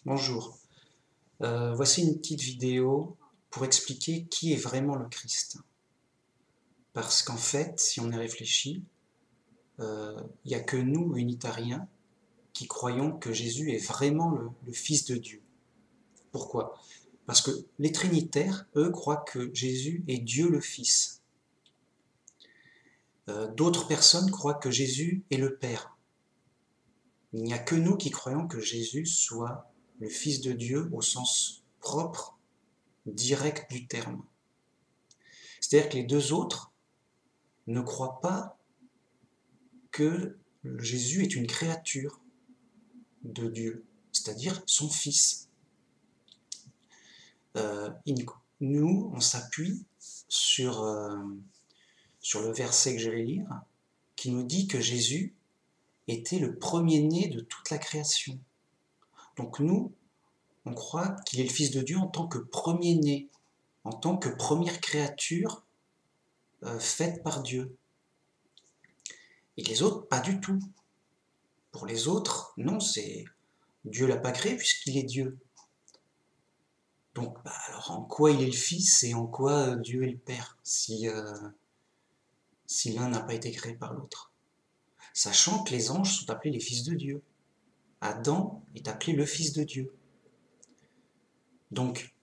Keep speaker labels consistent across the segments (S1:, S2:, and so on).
S1: Bonjour. Voici une petite vidéo pour expliquer qui est vraiment le Christ. Parce qu'en fait, si on y réfléchit, il n'y a que nous, unitariens, qui croyons que Jésus est vraiment le Fils de Dieu. Pourquoi? Parce que les trinitaires, eux, croient que Jésus est Dieu le Fils. D'autres personnes croient que Jésus est le Père. Il n'y a que nous qui croyons que Jésus soit le Fils de Dieu au sens propre, direct du terme. C'est-à-dire que les deux autres ne croient pas que Jésus est une créature de Dieu, c'est-à-dire son Fils. Nous, on s'appuie sur le verset que je vais lire, qui nous dit que Jésus était le premier-né de toute la création. Donc nous, on croit qu'il est le Fils de Dieu en tant que premier-né, en tant que première créature faite par Dieu. Et les autres, pas du tout. Pour les autres, non, c'est Dieu l'a pas créé puisqu'il est Dieu. Donc, alors en quoi il est le Fils et en quoi Dieu est le Père, si l'un n'a pas été créé par l'autre? Sachant que les anges sont appelés les fils de Dieu. Adam est appelé le Fils de Dieu. Donc,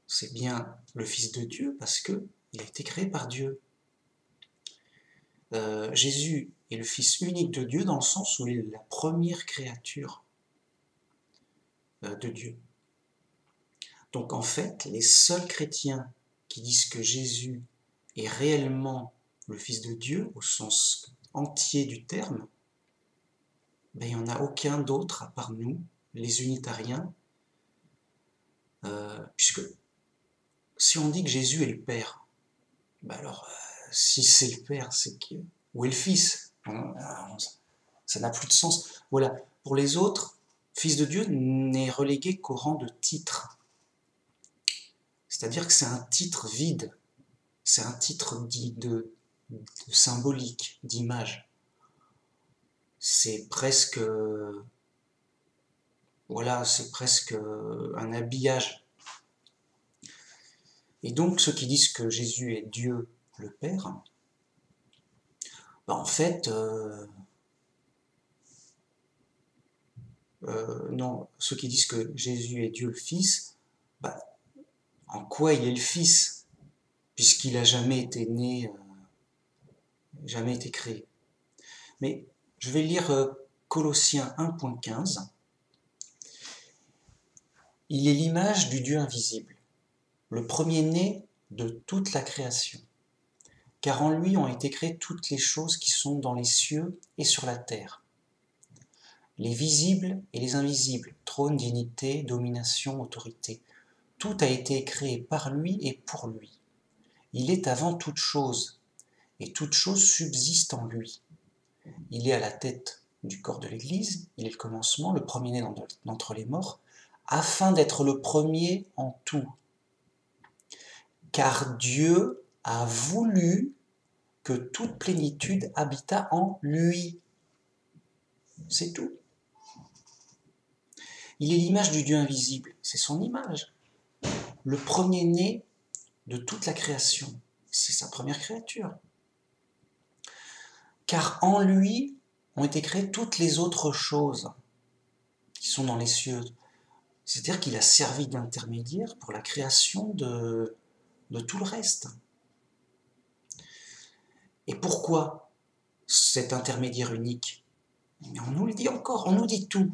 S1: c'est bien le Fils de Dieu parce qu'il a été créé par Dieu. Jésus est le Fils unique de Dieu dans le sens où il est la première créature de Dieu. Donc en fait, les seuls chrétiens qui disent que Jésus est réellement le Fils de Dieu, au sens entier du terme, il n'y en a aucun d'autre à part nous, les unitariens, puisque si on dit que Jésus est le Père, alors si c'est le Père, c'est que où est le Fils? Ça n'a plus de sens. Voilà, pour les autres, Fils de Dieu n'est relégué qu'au rang de titre. C'est-à-dire que c'est un titre vide, c'est un titre dit de symbolique, d'image. C'est presque, voilà, c'est presque un habillage. Et donc ceux qui disent que Jésus est Dieu le Père, en fait, non, ceux qui disent que Jésus est Dieu le Fils, en quoi il est le Fils, puisqu'il n'a jamais été né, jamais été créé. Mais je vais lire Colossiens 1.15. Il est l'image du Dieu invisible, le premier-né de toute la création. Car en lui ont été créées toutes les choses qui sont dans les cieux et sur la terre. Les visibles et les invisibles, trône, dignité, domination, autorité. Tout a été créé par lui et pour lui. Il est avant toute chose, et toute chose subsiste en lui. Il est à la tête du corps de l'Église, il est le commencement, le premier-né d'entre les morts, afin d'être le premier en tout. Car Dieu a voulu que toute plénitude habitât en lui. C'est tout. Il est l'image du Dieu invisible, c'est son image. Le premier-né de toute la création, c'est sa première créature. Car en lui ont été créées toutes les autres choses qui sont dans les cieux. C'est-à-dire qu'il a servi d'intermédiaire pour la création de tout le reste. Et pourquoi cet intermédiaire unique? Mais on nous le dit encore, on nous dit tout.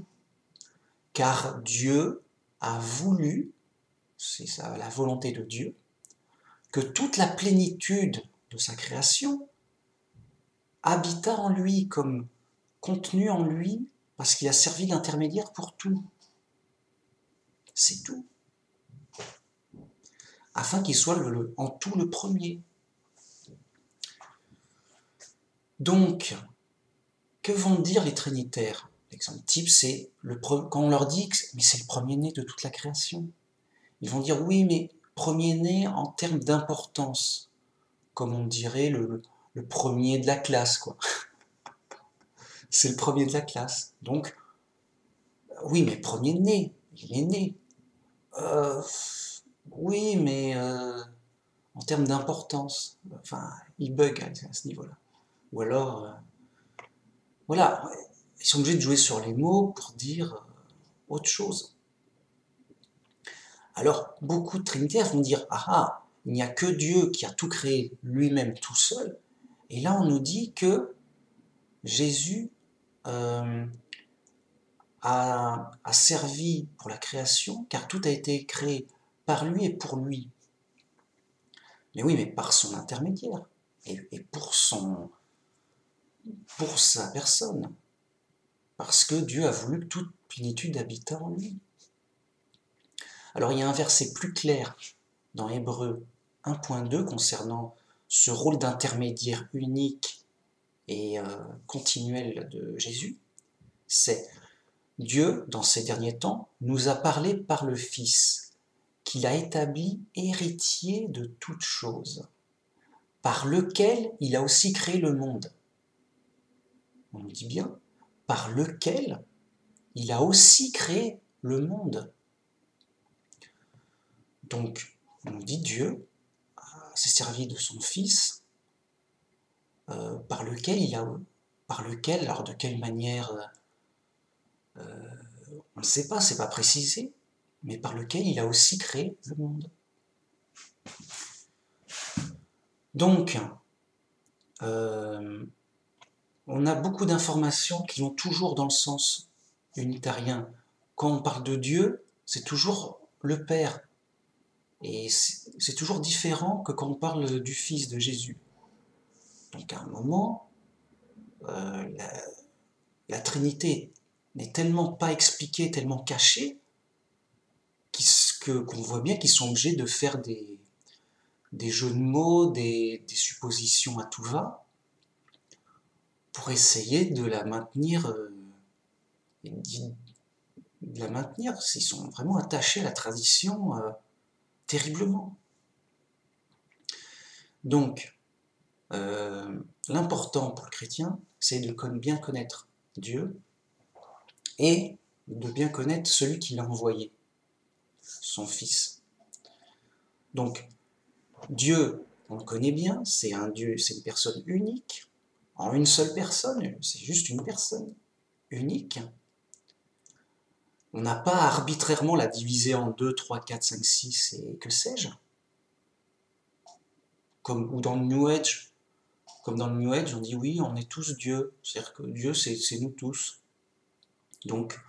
S1: Car Dieu a voulu, c'est ça la volonté de Dieu, que toute la plénitude de sa création habita en lui, comme contenu en lui, parce qu'il a servi d'intermédiaire pour tout. C'est tout. Afin qu'il soit en tout le premier. Donc, que vont dire les trinitaires? L'exemple type, c'est quand on leur dit que c'est le premier-né de toute la création. Ils vont dire oui, mais premier-né en termes d'importance, comme on dirait le premier de la classe, quoi. C'est le premier de la classe. Donc, oui, mais premier-né. il est né. Euh, oui, mais en termes d'importance, enfin, il bug à ce niveau-là. Ou alors, voilà, ils sont obligés de jouer sur les mots pour dire autre chose. Alors, beaucoup de trinitaires vont dire, ah ah, il n'y a que Dieu qui a tout créé lui-même tout seul. Et là, on nous dit que Jésus euh, a servi pour la création, car tout a été créé par lui et pour lui. Mais oui, mais par son intermédiaire, et pour sa personne, parce que Dieu a voulu que toute plénitude habitât en lui. Alors il y a un verset plus clair dans Hébreux 1.2 concernant ce rôle d'intermédiaire unique et continuel de Jésus, c'est Dieu, dans ces derniers temps, nous a parlé par le Fils, qu'il a établi héritier de toutes choses, par lequel il a aussi créé le monde. On nous dit bien, par lequel il a aussi créé le monde. Donc, on nous dit Dieu s'est servi de son Fils, par lequel, alors de quelle manière, on ne sait pas, c'est pas précisé, mais par lequel il a aussi créé le monde. Donc, on a beaucoup d'informations qui vont toujours dans le sens unitarien. Quand on parle de Dieu, c'est toujours le Père. Et c'est toujours différent que quand on parle du Fils de Jésus. Donc à un moment, la Trinité n'est tellement pas expliquée, tellement cachée, qu'on voit bien qu'ils sont obligés de faire des jeux de mots, des suppositions à tout va, pour essayer de la maintenir, s'ils sont vraiment attachés à la tradition terriblement. Donc, l'important pour le chrétien, c'est de bien connaître Dieu et de bien connaître celui qui l'a envoyé, son Fils. Donc, Dieu, on le connaît bien, c'est un Dieu, c'est une personne unique, en une seule personne, c'est juste une personne unique. On n'a pas arbitrairement la diviser en 2, 3, 4, 5, 6 et que sais-je. Comme dans le New Age, on dit oui, on est tous Dieu, c'est-à-dire que Dieu, c'est nous tous. Donc,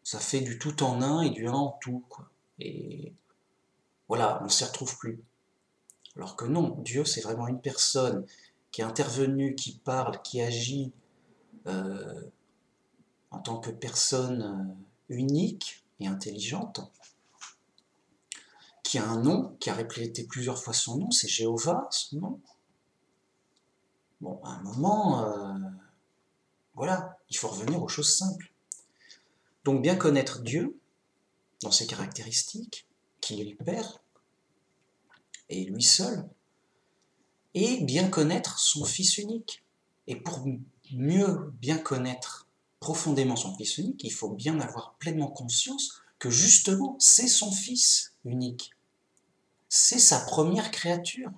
S1: ça fait du tout en un et du un en tout, quoi. Et voilà, on ne s'y retrouve plus. Alors que non, Dieu, c'est vraiment une personne qui est intervenue, qui parle, qui agit en tant que personne unique et intelligente, qui a un nom, qui a répété plusieurs fois son nom, c'est Jéhovah, son nom. Bon, à un moment, voilà, il faut revenir aux choses simples. Donc bien connaître Dieu, dans ses caractéristiques, qui est le Père, et lui seul, et bien connaître son Fils unique. Et pour mieux bien connaître profondément son Fils unique, il faut bien avoir pleinement conscience que justement, c'est son Fils unique. C'est sa première créature.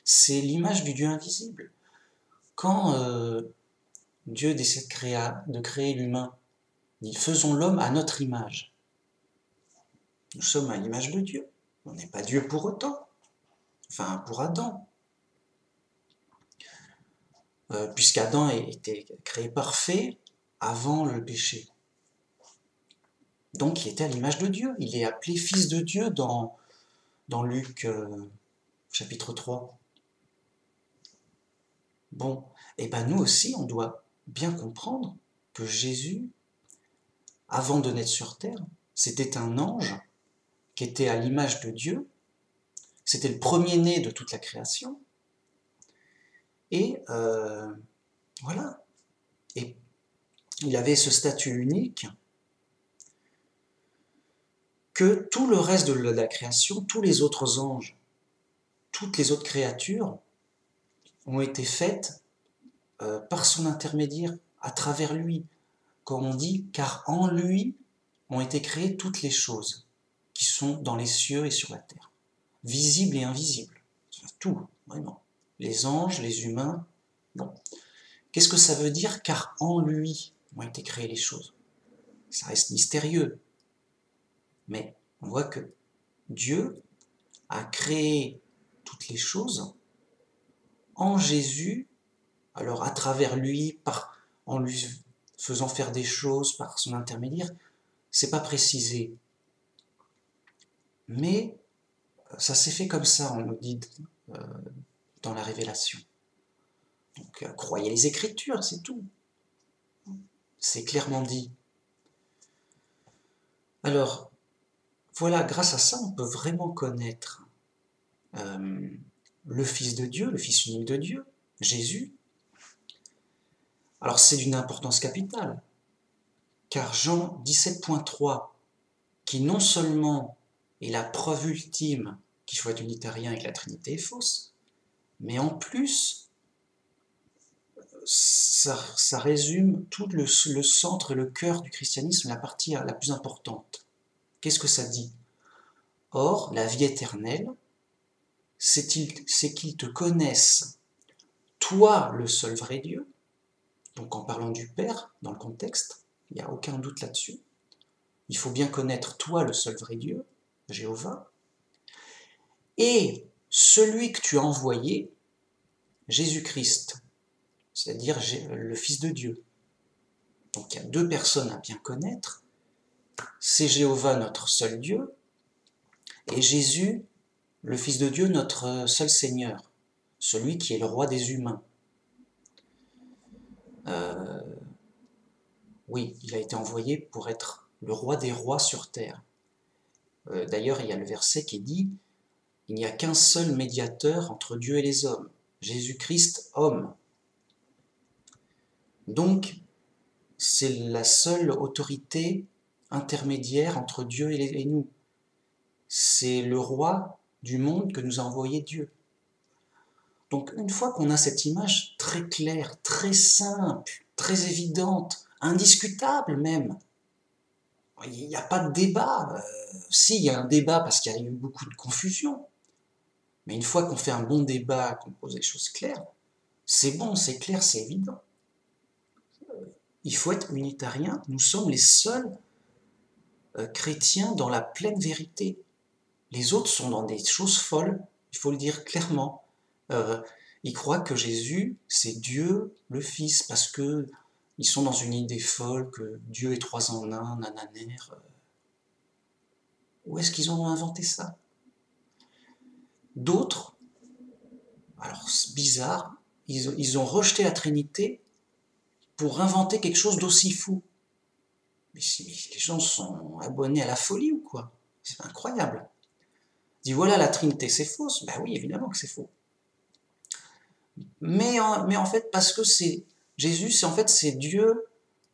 S1: C'est l'image du Dieu invisible. Quand Dieu décide de créer l'humain, il dit « faisons l'homme à notre image ». Nous sommes à l'image de Dieu. On n'est pas Dieu pour autant. Enfin, pour Adam. Puisqu'Adam était créé parfait avant le péché. Donc il était à l'image de Dieu. Il est appelé fils de Dieu dans Luc chapitre 3. Bon, et bien nous aussi, on doit bien comprendre que Jésus, avant de naître sur terre, c'était un ange qui était à l'image de Dieu. C'était le premier-né de toute la création. Et voilà. Et il avait ce statut unique que tout le reste de la création, tous les autres anges, toutes les autres créatures ont été faites par son intermédiaire, à travers lui. Comme on dit, car en lui, ont été créées toutes les choses qui sont dans les cieux et sur la terre, visibles et invisibles. Tout, vraiment. Les anges, les humains. Bon. Qu'est-ce que ça veut dire? Car en lui ont été créées les choses. Ça reste mystérieux. Mais on voit que Dieu a créé toutes les choses en Jésus, alors à travers lui, en lui faisant faire des choses par son intermédiaire, c'est pas précisé. Mais ça s'est fait comme ça, on nous dit dans la Révélation. Donc croyez les Écritures, c'est tout. C'est clairement dit. Alors, voilà, grâce à ça, on peut vraiment connaître le Fils de Dieu, le Fils unique de Dieu, Jésus. Alors c'est d'une importance capitale, car Jean 17.3, qui non seulement est la preuve ultime qu'il faut être unitarien et que la Trinité est fausse, mais en plus, ça résume tout le centre et le cœur du christianisme, la partie la plus importante. Qu'est-ce que ça dit? Or, la vie éternelle, c'est qu'ils te connaissent, toi le seul vrai Dieu, donc en parlant du Père, dans le contexte, il n'y a aucun doute là-dessus. Il faut bien connaître toi le seul vrai Dieu, Jéhovah, et celui que tu as envoyé, Jésus-Christ, c'est-à-dire le Fils de Dieu. Donc il y a deux personnes à bien connaître, c'est Jéhovah notre seul Dieu, et Jésus, le Fils de Dieu, notre seul Seigneur, celui qui est le roi des humains. Oui, il a été envoyé pour être le roi des rois sur terre. D'ailleurs, il y a le verset qui dit « Il n'y a qu'un seul médiateur entre Dieu et les hommes, Jésus-Christ, homme. » Donc, c'est la seule autorité intermédiaire entre Dieu et nous. C'est le roi du monde que nous a envoyé Dieu. Donc, une fois qu'on a cette image très claire, très simple, très évidente, indiscutable même, il n'y a pas de débat. Si, il y a un débat parce qu'il y a eu beaucoup de confusion. Mais une fois qu'on fait un bon débat, qu'on pose des choses claires, c'est bon, c'est clair, c'est évident. Il faut être unitarien. Nous sommes les seuls chrétiens dans la pleine vérité. Les autres sont dans des choses folles, il faut le dire clairement. Ils croient que Jésus, c'est Dieu le Fils, parce que ils sont dans une idée folle que Dieu est trois en un, nananère. Où est-ce qu'ils ont inventé ça? D'autres, alors c'est bizarre, ils ont rejeté la Trinité pour inventer quelque chose d'aussi fou. Mais les gens sont abonnés à la folie ou quoi? C'est incroyable. Ils disent voilà, la Trinité c'est fausse. Ben oui, évidemment que c'est faux. Mais en fait, parce que c'est Jésus, c'est Dieu,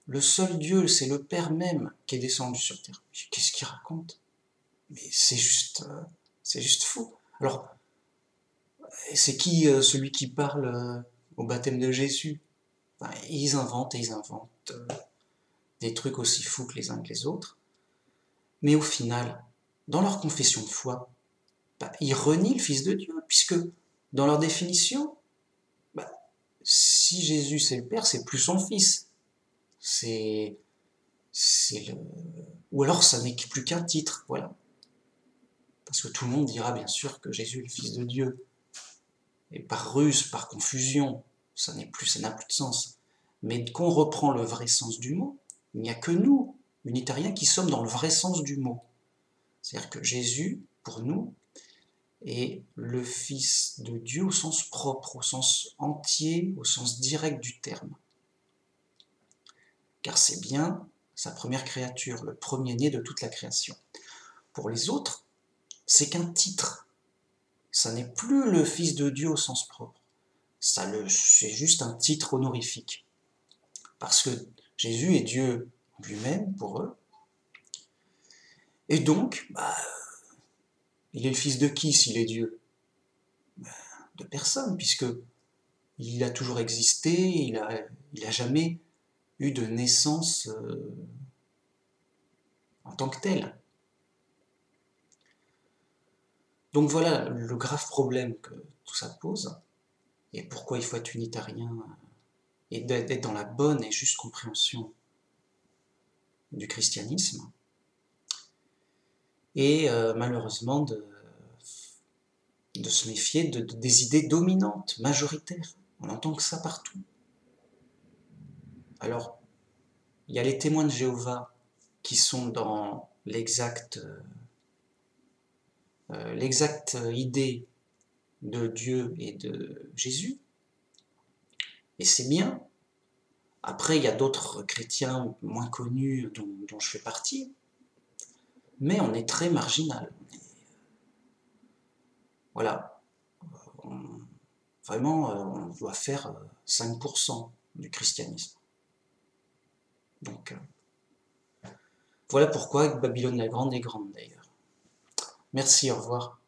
S1: le seul Dieu, c'est le Père même qui est descendu sur terre. Qu'est-ce qu'il raconte? Mais c'est juste fou. Alors, c'est qui celui qui parle au baptême de Jésus? Ben, ils inventent des trucs aussi fous que les uns que les autres. Mais au final, dans leur confession de foi, ben, ils renient le Fils de Dieu, puisque dans leur définition, ben, si Jésus c'est le Père, c'est plus son Fils. Ou alors ça n'est plus qu'un titre, voilà. Parce que tout le monde dira bien sûr que Jésus est le Fils de Dieu. Et par ruse, par confusion, ça n'a plus de sens. Mais qu'on reprend le vrai sens du mot, il n'y a que nous, unitariens, qui sommes dans le vrai sens du mot. C'est-à-dire que Jésus, pour nous, est le Fils de Dieu au sens propre, au sens entier, au sens direct du terme. Car c'est bien sa première créature, le premier-né de toute la création. Pour les autres, c'est qu'un titre. Ça n'est plus le Fils de Dieu au sens propre. C'est juste un titre honorifique. Parce que Jésus est Dieu lui-même pour eux. Et donc, il est le fils de qui s'il est Dieu? De personne, puisque il a toujours existé, il a jamais eu de naissance tant que tel. Donc voilà le grave problème que tout ça pose, et pourquoi il faut être unitarien, et d'être dans la bonne et juste compréhension du christianisme, et malheureusement de se méfier des idées dominantes, majoritaires. On entend que ça partout. Alors, il y a les témoins de Jéhovah qui sont dans l'exacte idée de Dieu et de Jésus, et c'est bien. Après, il y a d'autres chrétiens moins connus dont je fais partie, mais on est très marginal. Voilà. Vraiment, on doit faire 5% du christianisme. Donc, voilà pourquoi Babylone la Grande est grande d'ailleurs. Merci, au revoir.